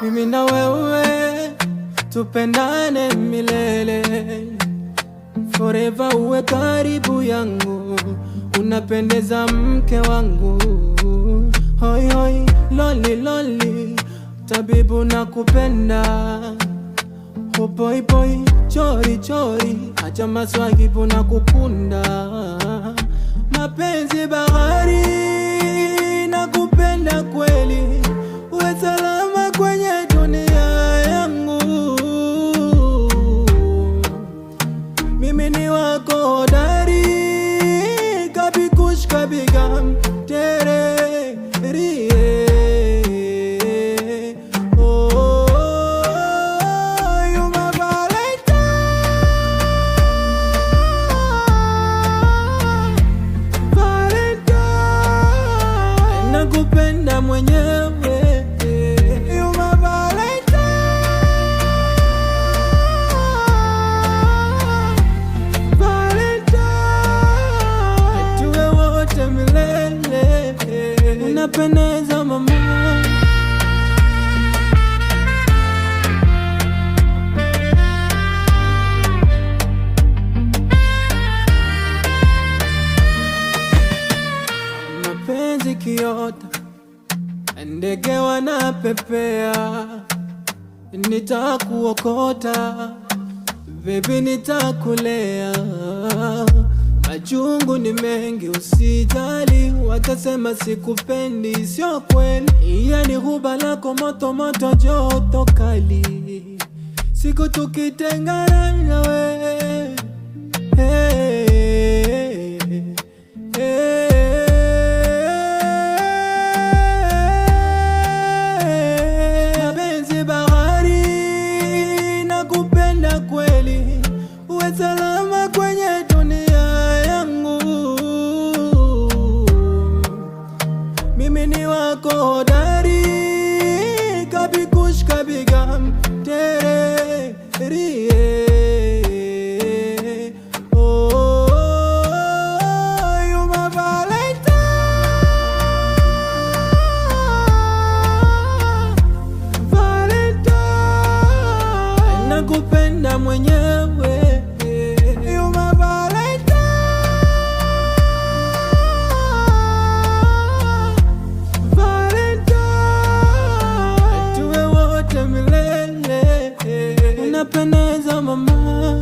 Mimi na wewe tupendane milele, forever uwe karibu yangu, unapendeza mke wangu. Hoi hoi, loli loli, tabibu nakupenda. Hopoi poi, chori chori, acha maswahibu nakukunda. Mapenzi bahari, nakupenda kweli, uwe salama kwenye dunia yangu. Mimi ni wako hodari, kabikush kabigam tere rie. Nakupenda mwenyewe, you my Valentine, Valentine, tuwe wote milele, unapendeza mama. Mapenzi kiota, ndege wanapepea, nitakuokota baby, nitakulea. Majungu ni mengi, usijali, watasema sikupendi, sio kweli. Yani huba lako moto moto, joto kali, siku tukitengana nawe. Hey, hey. Kweli uwe salama kwenye dunia yangu. Mimi ni wako hodari, kabikush kabigam tere rie. Oh, you my Valentine, Valentine, nakupenda mwenyewe, you my Valentine, Valentine, tuwe wote milele, unapendeza mama.